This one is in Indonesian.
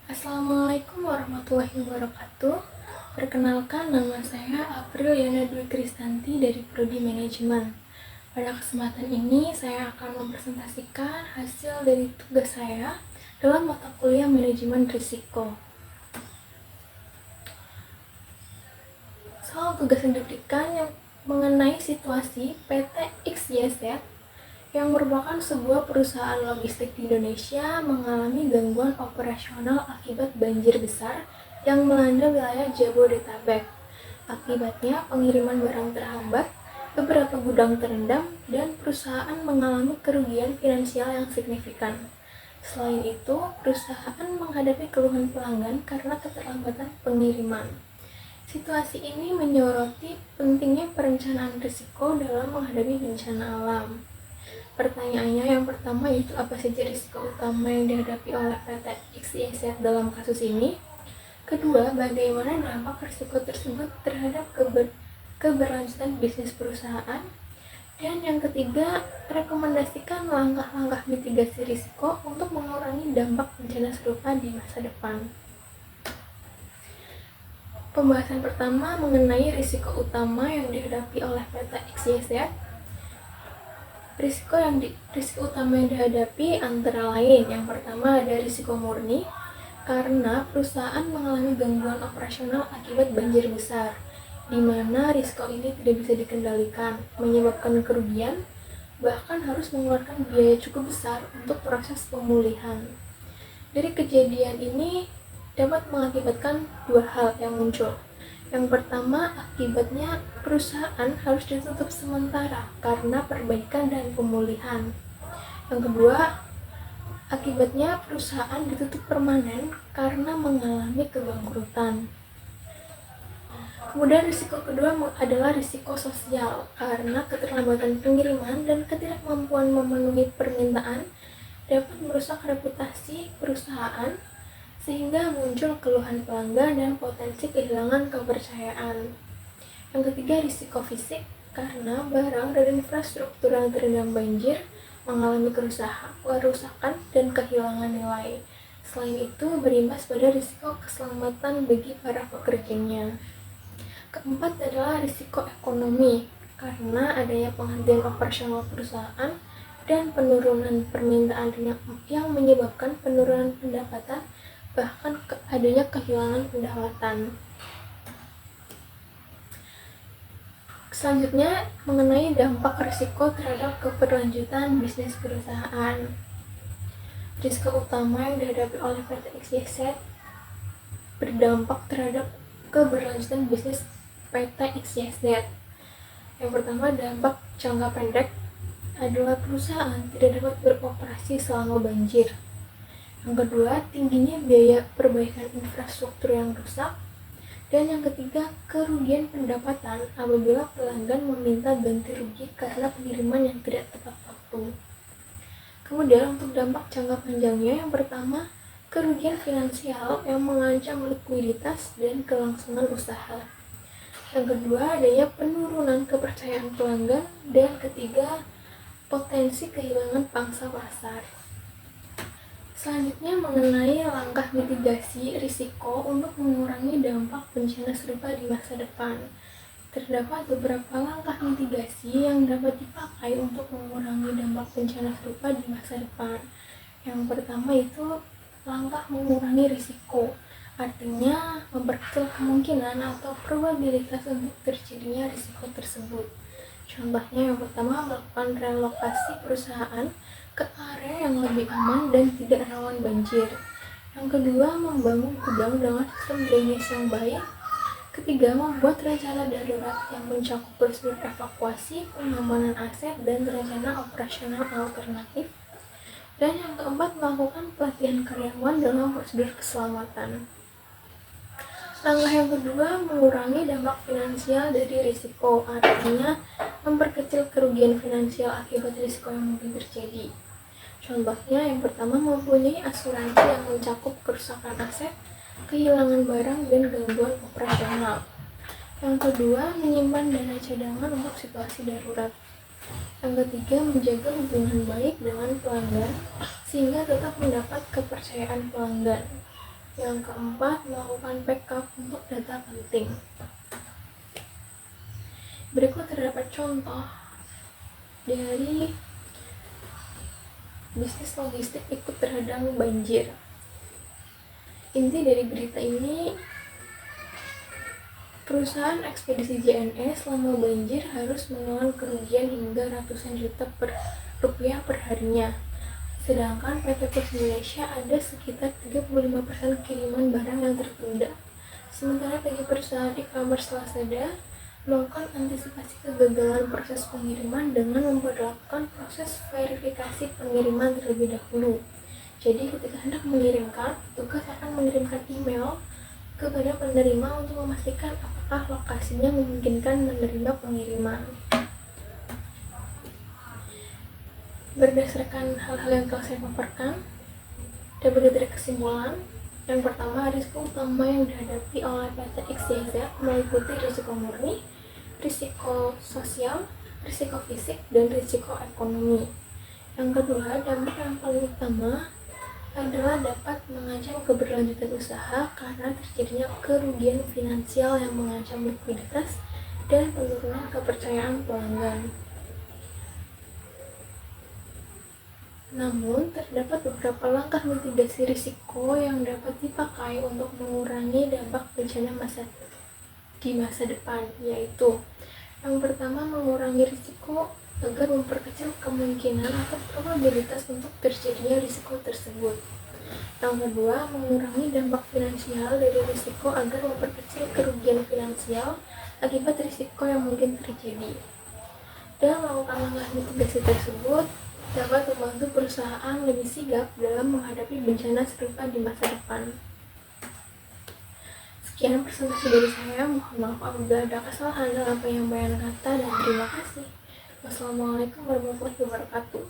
Assalamualaikum warahmatullahi wabarakatuh. Perkenalkan, nama saya April Yana Dwi Kristanti dari Prodi Manajemen. Pada kesempatan ini, saya akan mempresentasikan hasil dari tugas saya dalam mata kuliah Manajemen Risiko. Soal tugas yang diberikan yang mengenai situasi PT XYZ yang merupakan sebuah perusahaan logistik di Indonesia mengalami gangguan operasional akibat banjir besar yang melanda wilayah Jabodetabek. Akibatnya, pengiriman barang terhambat, beberapa gudang terendam, dan perusahaan mengalami kerugian finansial yang signifikan. Selain itu, perusahaan menghadapi keluhan pelanggan karena keterlambatan pengiriman. Situasi ini menyoroti pentingnya perencanaan risiko dalam menghadapi bencana alam. Pertanyaannya yang pertama yaitu apa saja risiko utama yang dihadapi oleh PT XYZ dalam kasus ini? Kedua, bagaimana dampak risiko tersebut terhadap keberlanjutan bisnis perusahaan? Dan yang ketiga, rekomendasikan langkah-langkah mitigasi risiko untuk mengurangi dampak bencana serupa di masa depan. Pembahasan pertama mengenai risiko utama yang dihadapi oleh PT XYZ. Risiko utama yang dihadapi antara lain, yang pertama ada risiko murni karena perusahaan mengalami gangguan operasional akibat banjir besar, di mana risiko ini tidak bisa dikendalikan, menyebabkan kerugian, bahkan harus mengeluarkan biaya cukup besar untuk proses pemulihan. Dari kejadian ini dapat mengakibatkan dua hal yang muncul. Yang pertama, akibatnya perusahaan harus ditutup sementara karena perbaikan dan pemulihan. Yang kedua, akibatnya perusahaan ditutup permanen karena mengalami kebangkrutan. Kemudian risiko kedua adalah risiko sosial karena keterlambatan pengiriman dan ketidakmampuan memenuhi permintaan dapat merusak reputasi perusahaan sehingga muncul keluhan pelanggan dan potensi kehilangan kepercayaan. Yang ketiga, risiko fisik karena barang dan infrastruktur yang terendam banjir mengalami kerusakan dan kehilangan nilai. Selain itu, berimbas pada risiko keselamatan bagi para pekerjanya. Keempat adalah risiko ekonomi karena adanya penghentian operasional perusahaan dan penurunan permintaan yang menyebabkan penurunan pendapatan, bahkan adanya kehilangan pendapatan. Selanjutnya, mengenai dampak risiko terhadap keberlanjutan bisnis perusahaan. Risiko utama yang dihadapi oleh PT XYZ berdampak terhadap keberlanjutan bisnis PT XYZ. Yang pertama, dampak jangka pendek adalah perusahaan tidak dapat beroperasi selama banjir. Yang kedua, tingginya biaya perbaikan infrastruktur yang rusak. Dan yang ketiga, kerugian pendapatan apabila pelanggan meminta ganti rugi karena pengiriman yang tidak tepat waktu. Kemudian untuk dampak jangka panjangnya, yang pertama, kerugian finansial yang mengancam likuiditas dan kelangsungan usaha. Yang kedua, adanya penurunan kepercayaan pelanggan. Dan ketiga, potensi kehilangan pangsa pasar. Selanjutnya mengenai langkah mitigasi risiko untuk mengurangi dampak bencana serupa di masa depan. Terdapat beberapa langkah mitigasi yang dapat dipakai untuk mengurangi dampak bencana serupa di masa depan. Yang pertama itu langkah mengurangi risiko, artinya memperkecil kemungkinan atau probabilitas untuk terjadinya risiko tersebut. Contohnya yang pertama, melakukan relokasi perusahaan ke area yang lebih aman dan tidak rawan banjir. Yang kedua, membangun gudang dengan sistem drainase yang baik. Ketiga, membuat rencana darurat yang mencakup prosedur evakuasi, pengamanan aset, dan rencana operasional alternatif. Dan yang keempat, melakukan pelatihan karyawan dalam prosedur keselamatan. Langkah yang kedua, mengurangi dampak finansial dari risiko, artinya memperkecil kerugian finansial akibat risiko yang mungkin terjadi. Contohnya, yang pertama, mempunyai asuransi yang mencakup kerusakan aset, kehilangan barang, dan gangguan operasional. Yang kedua, menyimpan dana cadangan untuk situasi darurat. Yang ketiga, menjaga hubungan baik dengan pelanggan sehingga tetap mendapat kepercayaan pelanggan. Yang keempat, melakukan backup untuk data penting. Berikut terdapat contoh dari bisnis logistik ikut terhadang banjir. Inti dari berita ini, perusahaan ekspedisi JNE selama banjir harus menelan kerugian hingga ratusan juta rupiah per harinya. Sedangkan PT Pos Indonesia ada sekitar 35% kiriman barang yang tertunda. Sementara bagi perusahaan e-commerce Lazada melakukan antisipasi kegagalan proses pengiriman dengan memperlakukan proses verifikasi pengiriman terlebih dahulu. Jadi ketika hendak mengirimkan, petugas akan mengirimkan email kepada penerima untuk memastikan apakah lokasinya memungkinkan menerima pengiriman. Berdasarkan hal-hal yang telah saya paparkan, dapat ditarik kesimpulan. Yang pertama, risiko utama yang dihadapi oleh PT XYZ meliputi risiko murni, risiko sosial, risiko fisik, dan risiko ekonomi. Yang kedua, dampak yang paling utama adalah dapat mengancam keberlanjutan usaha karena terjadinya kerugian finansial yang mengancam likuiditas dan penurunan kepercayaan pelanggan. Namun, terdapat beberapa langkah mitigasi risiko yang dapat dipakai untuk mengurangi dampak bencana di masa depan, yaitu yang pertama, mengurangi risiko agar memperkecil kemungkinan atau probabilitas untuk terjadinya risiko tersebut. Yang kedua, mengurangi dampak finansial dari risiko agar memperkecil kerugian finansial akibat risiko yang mungkin terjadi. Dan melakukan langkah mitigasi tersebut dapat membantu perusahaan lebih sigap dalam menghadapi bencana serupa di masa depan. Sekian presentasi dari saya, mohon maaf apabila ada kesalahan dalam penyampaian kata dan terima kasih. Wassalamualaikum warahmatullahi wabarakatuh.